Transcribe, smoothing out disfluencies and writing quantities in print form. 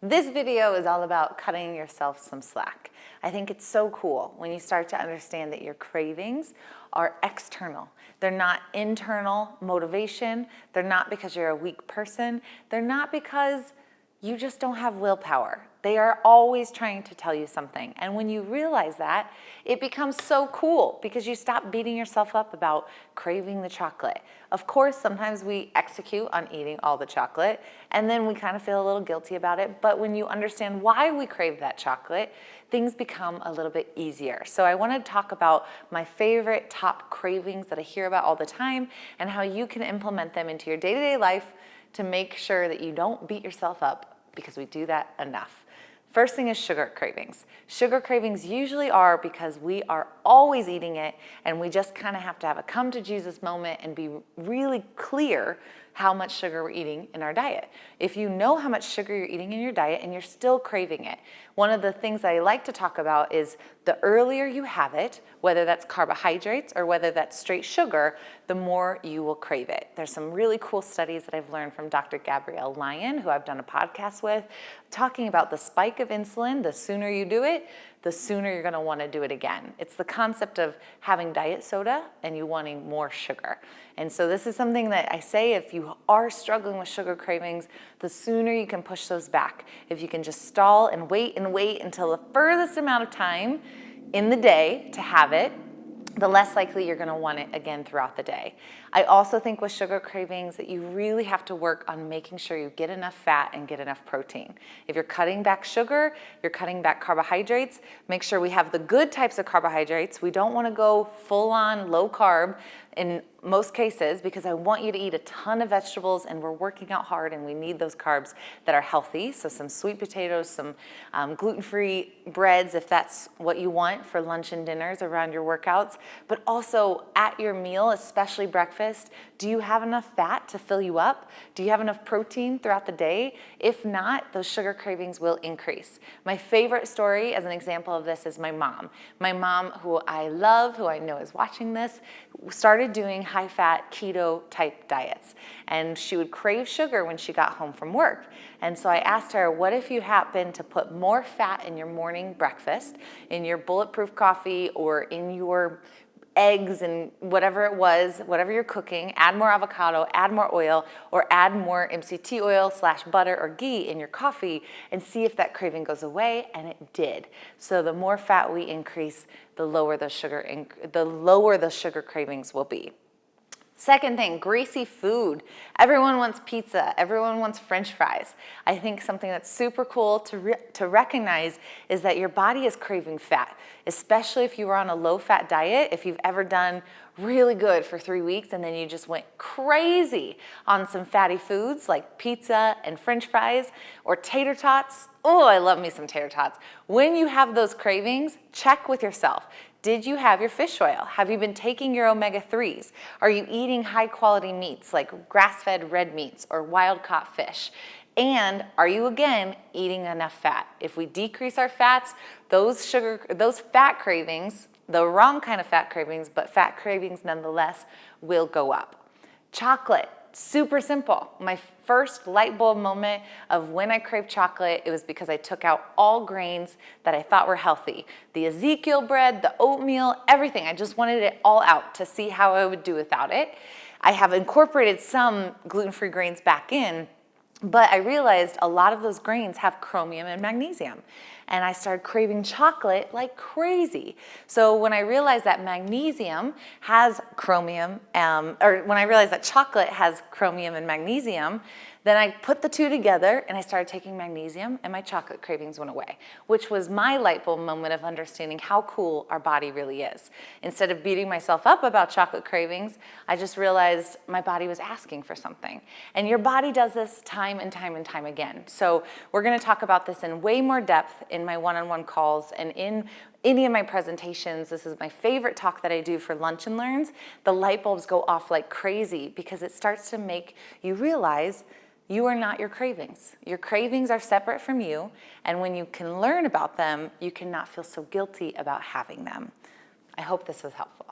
This video is all about cutting yourself some slack. I think it's so cool when you start to understand that your cravings are external. They're not internal motivation. They're not because you're a weak person. They're not because you just don't have willpower. They are always trying to tell you something. And when you realize that, it becomes so cool because you stop beating yourself up about craving the chocolate. Of course, sometimes we execute on eating all the chocolate and then we kind of feel a little guilty about it. But when you understand why we crave that chocolate, things become a little bit easier. So I want to talk about my favorite top cravings that I hear about all the time and how you can implement them into your day-to-day life to make sure that you don't beat yourself up, because we do that enough. First thing is sugar cravings. Sugar cravings usually are because we are always eating it and we just kind of have to have a come to Jesus moment and be really clear how much sugar we're eating in our diet. If you know how much sugar you're eating in your diet and you're still craving it, one of the things that I like to talk about is the earlier you have it, whether that's carbohydrates or whether that's straight sugar, the more you will crave it. There's some really cool studies that I've learned from Dr. Gabrielle Lyon, who I've done a podcast with, talking about the spike of insulin. The sooner you do it, the sooner you're gonna wanna do it again. It's the concept of having diet soda and you wanting more sugar. And so this is something that I say, if you are struggling with sugar cravings, the sooner you can push those back. If you can just stall and wait until the furthest amount of time in the day to have it, the less likely you're gonna want it again throughout the day. I also think with sugar cravings that you really have to work on making sure you get enough fat and get enough protein. If you're cutting back sugar, you're cutting back carbohydrates, make sure we have the good types of carbohydrates. We don't wanna go full on low carb in most cases, because I want you to eat a ton of vegetables and we're working out hard and we need those carbs that are healthy. So some sweet potatoes, some gluten-free breads if that's what you want for lunch and dinners around your workouts. But also at your meal, especially breakfast, do you have enough fat to fill you up? Do you have enough protein throughout the day? If not, those sugar cravings will increase. My favorite story as an example of this is my mom. My mom, who I love, who I know is watching this, started doing high-fat keto type diets, and she would crave sugar when she got home from work. And so I asked her, what if you happen to put more fat in your morning breakfast, in your bulletproof coffee or in your eggs and whatever it was, whatever you're cooking, add more avocado, add more oil, or add more MCT oil / butter or ghee in your coffee and see if that craving goes away, and it did. So the more fat we increase, the lower the sugar cravings will be. Second thing, greasy food. Everyone wants pizza. Everyone wants French fries. I think something that's super cool to recognize is that your body is craving fat, especially if you were on a low-fat diet. If you've ever done really good for 3 weeks and then you just went crazy on some fatty foods like pizza and French fries or tater tots. Oh, I love me some tater tots. When you have those cravings, check with yourself. Did you have your fish oil? Have you been taking your omega-3s? Are you eating high-quality meats like grass-fed red meats or wild-caught fish? And are you, again, eating enough fat? If we decrease our fats, those fat cravings, the wrong kind of fat cravings, but fat cravings nonetheless, will go up. Chocolate. Super simple. My first light bulb moment of when I craved chocolate, it was because I took out all grains that I thought were healthy. The Ezekiel bread, the oatmeal, everything. I just wanted it all out to see how I would do without it. I have incorporated some gluten-free grains back in, but I realized a lot of those grains have chromium and magnesium. And I started craving chocolate like crazy. So when I realized that magnesium has chromium, or when I realized that chocolate has chromium and magnesium, then I put the two together and I started taking magnesium and my chocolate cravings went away, which was my light bulb moment of understanding how cool our body really is. Instead of beating myself up about chocolate cravings, I just realized my body was asking for something. And your body does this time and time and time again. So we're gonna talk about this in way more depth in my one-on-one calls and in any of my presentations. This is my favorite talk that I do for Lunch and Learns. The light bulbs go off like crazy because it starts to make you realize you are not your cravings. Your cravings are separate from you, and when you can learn about them, you cannot feel so guilty about having them. I hope this was helpful.